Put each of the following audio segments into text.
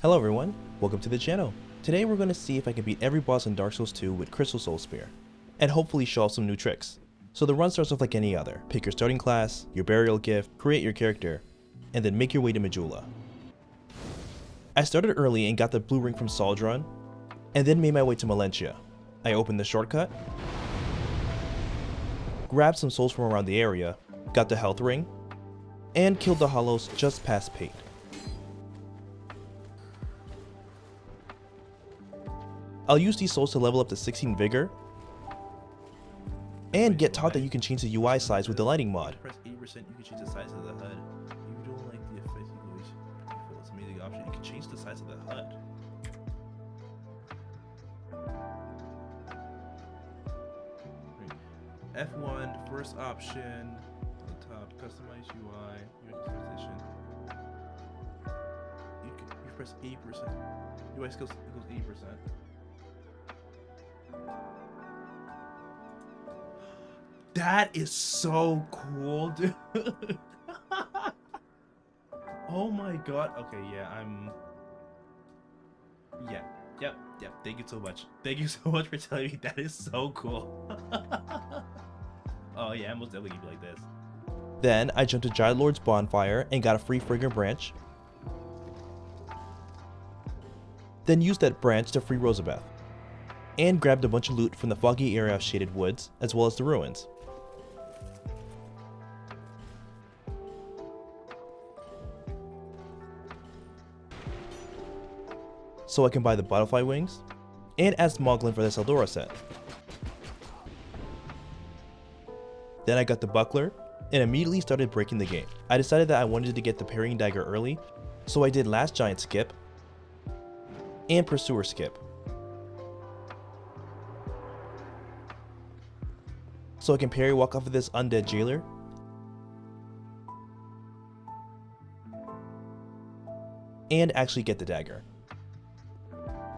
Hello everyone, welcome to the channel. Today we're going to see if I can beat every boss in Dark Souls 2 with Crystal Soul Spear, and hopefully show off some new tricks. So the run starts off like any other. Pick your starting class, your burial gift, create your character, and then make your way to Majula. I started early and got the blue ring from Saldron, and then made my way to Malentia. I opened the shortcut, grabbed some souls from around the area, got the health ring, and killed the hollows just past Pate. I'll use these souls to level up to 16 vigor, and get taught that you can change the UI size with the lighting mod. Press 8%, you can change the size of the HUD. You don't like the effect, you always beautiful. It's an amazing option. You can change the size of the HUD. F1, first option, on the top, customize UI, UI customization. You press 8%. UI skills equals 80%. That is so cool, dude. Oh my god. Okay, yeah, Yep. Thank you so much. Thank you so much for telling me. That is so cool. Oh yeah, I'm most definitely gonna be like this. Then I jumped to Giant Lord's bonfire and got a free fragrant branch. Then used that branch to free Rosabeth, and grabbed a bunch of loot from the foggy area of Shaded Woods, as well as the ruins. So I can buy the butterfly wings, and ask Moglin for this Eldora set. Then I got the buckler, and immediately started breaking the game. I decided that I wanted to get the parrying dagger early, so I did Last Giant skip, and Pursuer skip. So I can parry walk off of this undead jailer, and actually get the dagger.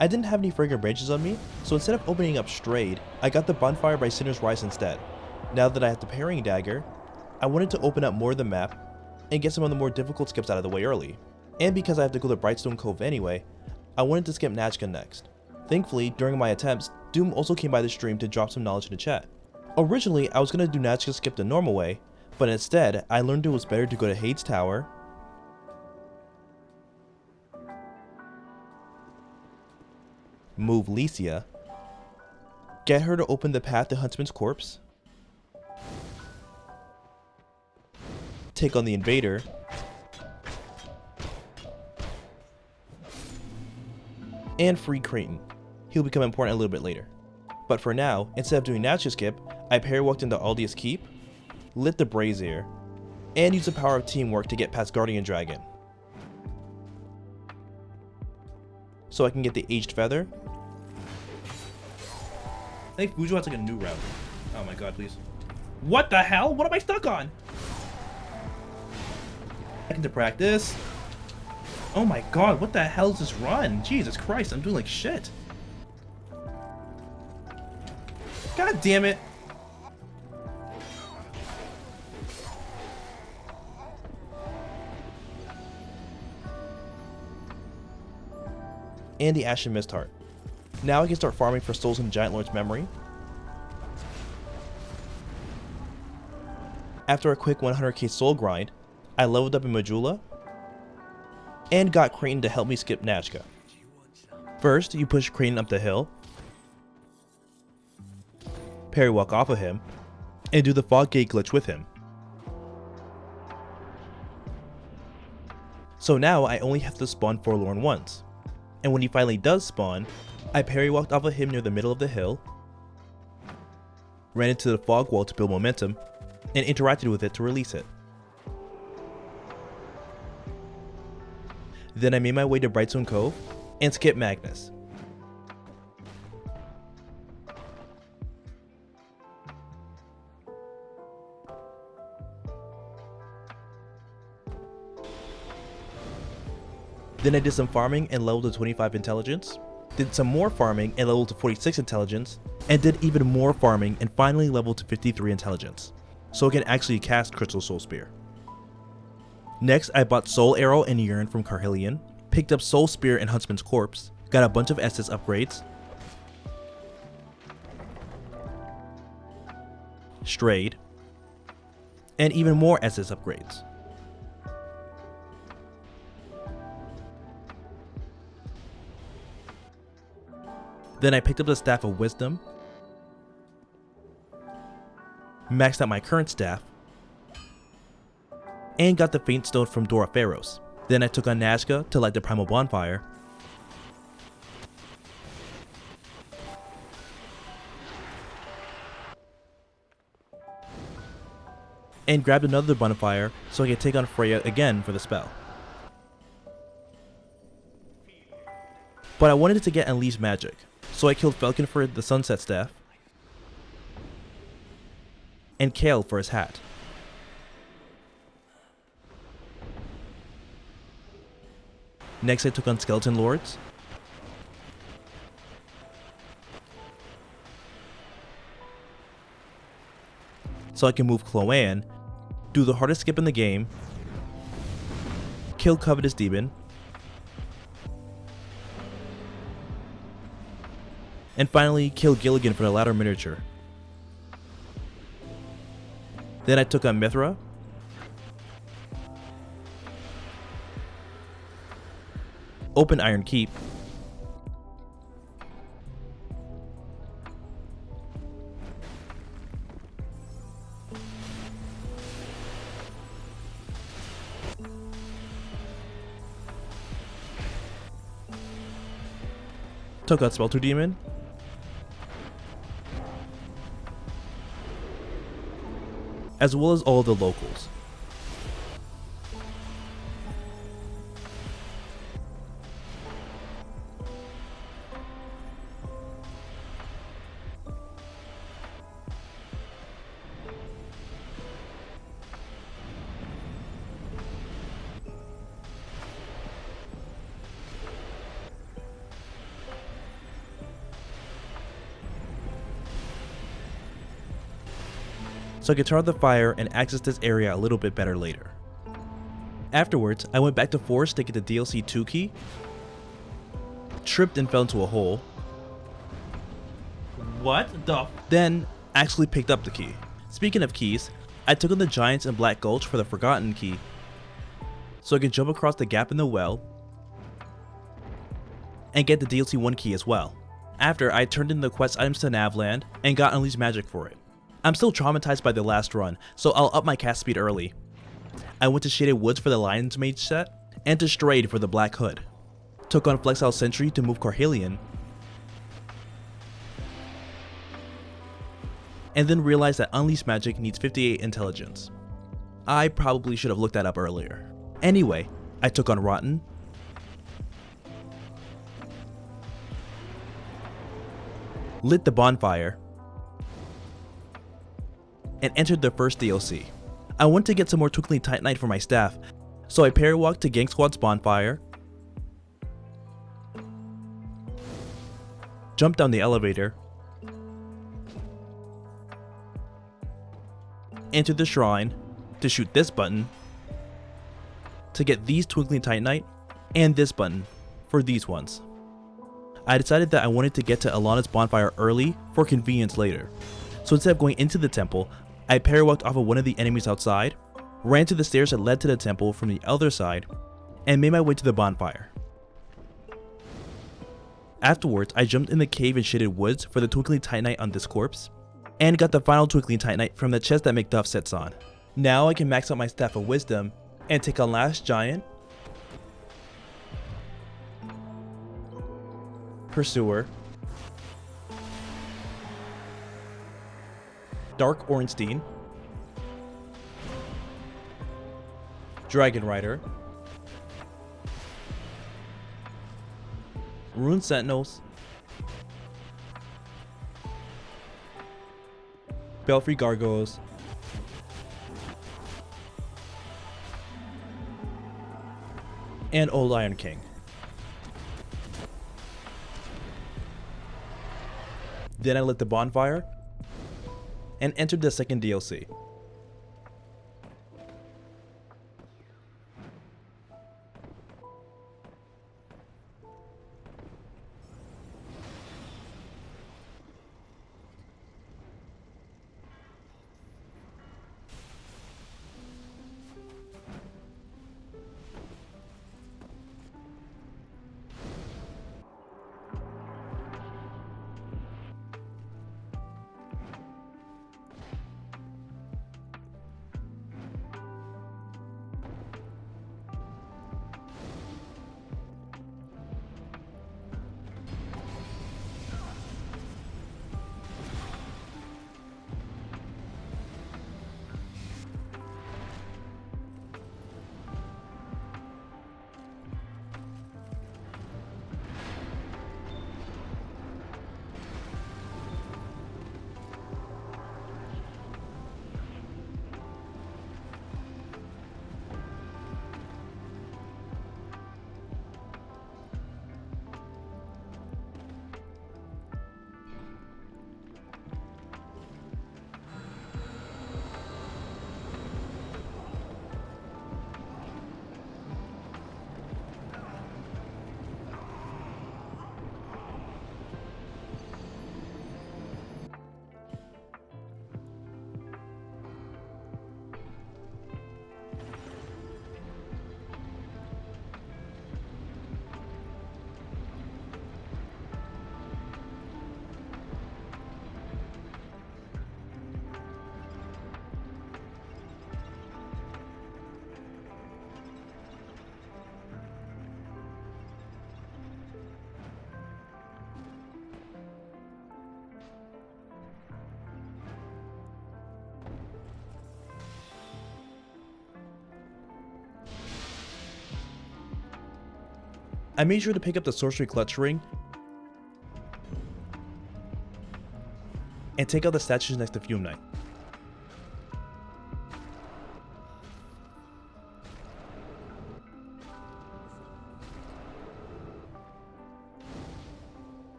I didn't have any fragrant branches on me, so instead of opening up Strayed, I got the bonfire by Sinner's Rise instead. Now that I have the parrying dagger, I wanted to open up more of the map and get some of the more difficult skips out of the way early. And because I have to go to Brightstone Cove anyway, I wanted to skip Nachka next. Thankfully, during my attempts, Doom also came by the stream to drop some knowledge in the chat. Originally, I was going to do Nachka skip the normal way, but instead, I learned it was better to go to Hade's Tower, move Licia, get her to open the path to Huntsman's Corpse, take on the Invader, and free Creighton. He'll become important a little bit later. But for now, instead of doing Natural Skip, I parry walked into Aldia's Keep, lit the Brazier, and used the power of teamwork to get past Guardian Dragon. So I can get the Aged Feather. I think Fujo has like a new route. Oh my god, please. What the hell? What am I stuck on? Back into practice. Oh my god, what the hell is this run? Jesus Christ, I'm doing like shit. God damn it. And the Ashen Mist Heart. Now I can start farming for souls in Giant Lord's memory. After a quick 100k soul grind, I leveled up in Majula, and got Creighton to help me skip Nachka. First, you push Creighton up the hill, parry walk off of him, and do the fog gate glitch with him. So now I only have to spawn Forlorn once, and when he finally does spawn, I parry walked off of him near the middle of the hill, ran into the fog wall to build momentum, and interacted with it to release it. Then I made my way to Brightstone Cove and skipped Magnus. Then I did some farming and leveled to 25 intelligence, did some more farming and leveled to 46 intelligence, and did even more farming and finally leveled to 53 intelligence, so I can actually cast Crystal Soul Spear. Next, I bought Soul Arrow and Urine from Carhillion, picked up Soul Spear and Huntsman's Corpse, got a bunch of SS upgrades, strayed, and even more SS upgrades. Then I picked up the Staff of Wisdom, maxed out my current staff, and got the Faint Stone from Dora Pharaohs. Then I took on Nazca to light the Primal Bonfire, and grabbed another bonfire so I could take on Freya again for the spell. But I wanted to get Unleashed Magic, so I killed Falcon for the Sunset Staff, and Kale for his hat. Next I took on Skeleton Lords, so I can move Chloanne, do the hardest skip in the game, kill Covetous Demon, and finally kill Gilligan for the ladder miniature. Then I took on Mithra, opened Iron Keep, took out Swelter Demon, as well as all of the locals. So I could turn on the fire and access this area a little bit better later. Afterwards, I went back to Forest to get the DLC 2 key, tripped and fell into a hole, What the? then actually picked up the key. Speaking of keys, I took on the Giants in Black Gulch for the Forgotten key, so I could jump across the gap in the well, and get the DLC 1 key as well. After, I turned in the quest items to Navland and got Unleashed Magic for it. I'm still traumatized by the last run, so I'll up my cast speed early. I went to Shaded Woods for the Lion's Mage set, and to Strayed for the Black Hood. Took on Flexile Sentry to move Carhelion, and then realized that Unleashed Magic needs 58 intelligence. I probably should have looked that up earlier. Anyway, I took on Rotten, lit the bonfire, and entered the first DLC. I went to get some more Twinkling Titanite for my staff, so I parry-walked to Gang Squad's bonfire, jumped down the elevator, entered the shrine to shoot this button to get these Twinkling Titanite, and this button for these ones. I decided that I wanted to get to Alana's bonfire early for convenience later, so instead of going into the temple, I parry-walked off of one of the enemies outside, ran to the stairs that led to the temple from the other side, and made my way to the bonfire. Afterwards, I jumped in the cave in Shaded Woods for the Twinkling Titanite on this corpse, and got the final Twinkling Titanite from the chest that McDuff sets on. Now I can max out my Staff of Wisdom and take on Last Giant, Pursuer, Dark Ornstein, Dragon Rider, Rune Sentinels, Belfry Gargoyles, and Old Iron King. Then I lit the bonfire and entered the second DLC. I made sure to pick up the sorcery clutch ring and take out the statues next to Fume Knight.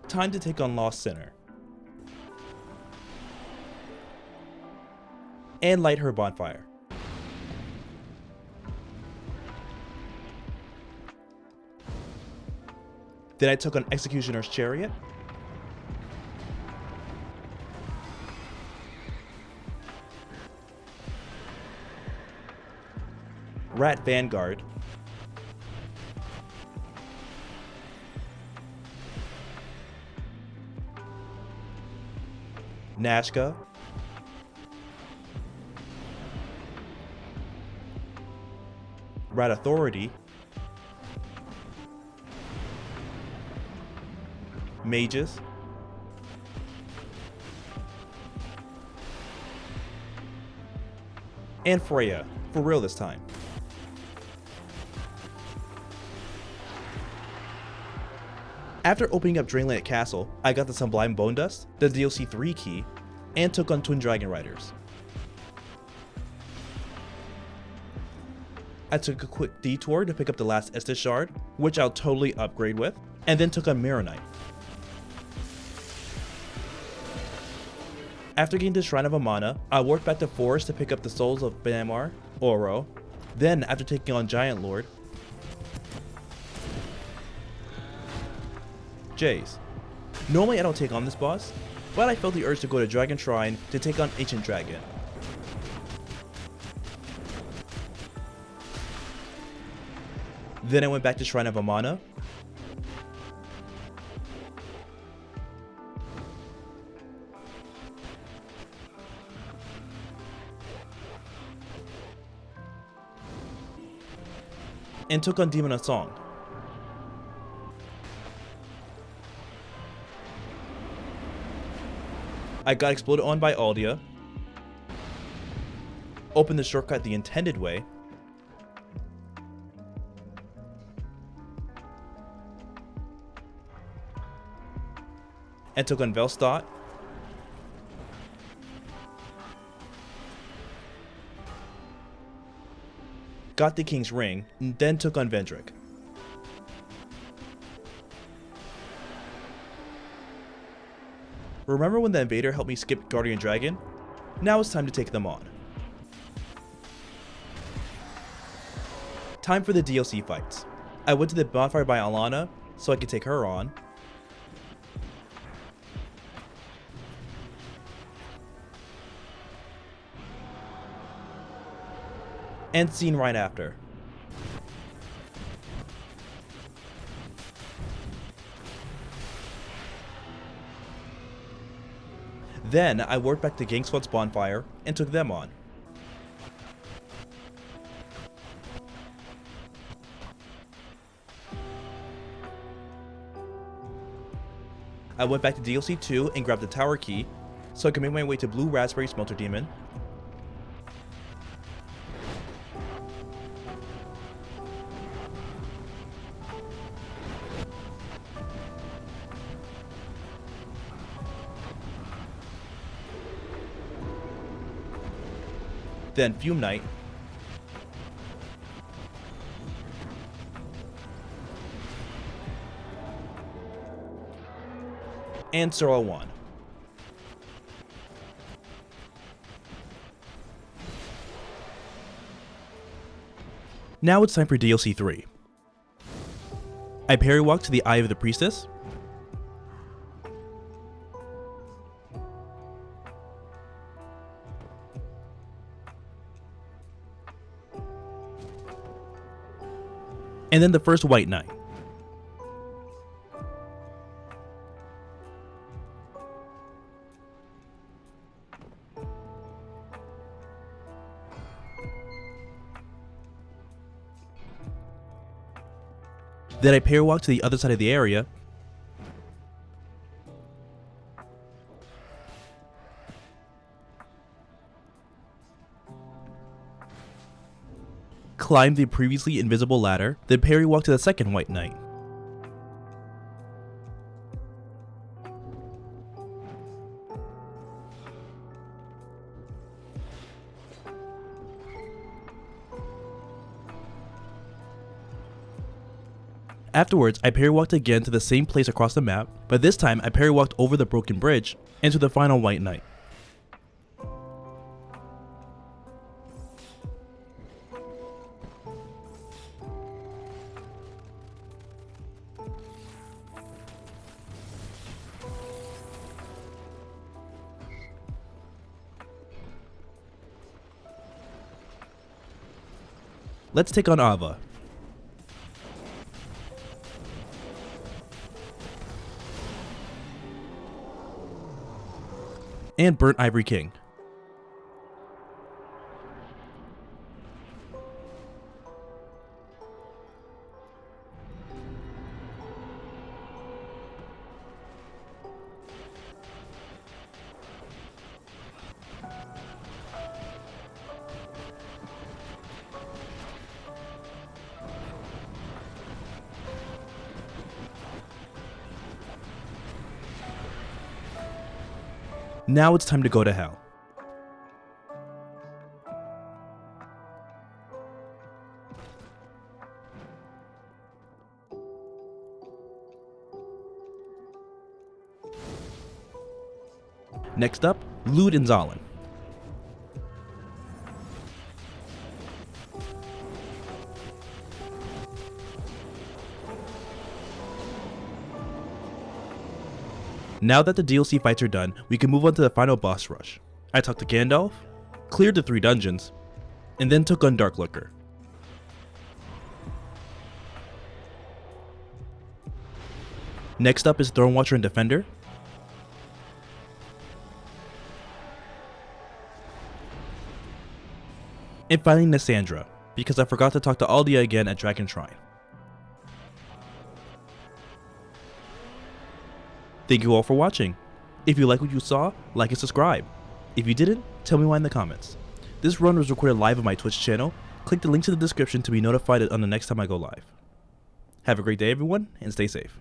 Time to take on Lost Sinner and light her bonfire. Then I took on Executioner's Chariot, Rat Vanguard, Nashka, Rat Authority, Mages, and Freya, for real this time. After opening up Drainlight Castle, I got the Sublime Bone Dust, the DLC 3 key, and took on Twin Dragon Riders. I took a quick detour to pick up the last Estus Shard, which I'll totally upgrade with, and then took on Mirror Knight. After getting the Shrine of Amana, I walked back to Forest to pick up the Souls of Banamar, Oro. Then, after taking on Giant Lord, Jace. Normally I don't take on this boss, but I felt the urge to go to Dragon Shrine to take on Ancient Dragon. Then I went back to Shrine of Amana, and took on Demon of Song. I got exploded on by Aldia, opened the shortcut the intended way, and took on Velstadt, got the King's Ring, and then took on Vendrick. Remember when the Invader helped me skip Guardian Dragon? Now it's time to take them on. Time for the DLC fights. I went to the bonfire by Alana, so I could take her on. And seen right after. Then I worked back to Gang Squad's bonfire and took them on. I went back to DLC 2 and grabbed the tower key so I could make my way to Blue Raspberry Smelter Demon. Then Fume Knight, and Sorrow 1. Now it's time for DLC 3. I parry walk to the Eye of the Priestess, and then the first White Knight. Then I parry walk to the other side of the area, climb the previously invisible ladder, then parry walk to the second White Knight. Afterwards, I parry-walked again to the same place across the map, but this time I parry-walked over the broken bridge into the final White Knight. Let's take on Ava. And Burnt Ivory King. Now it's time to go to hell. Next up, Lud and Zalin. Now that the DLC fights are done, we can move on to the final boss rush. I talked to Gandalf, cleared the 3 dungeons, and then took on Darklooker. Next up is Thronewatcher and Defender. And finally Nassandra, because I forgot to talk to Aldia again at Dragon Shrine. Thank you all for watching. If you like what you saw, like and subscribe. If you didn't, tell me why in the comments. This run was recorded live on my Twitch channel. Click the link to the description to be notified on the next time I go live. Have a great day everyone, and stay safe.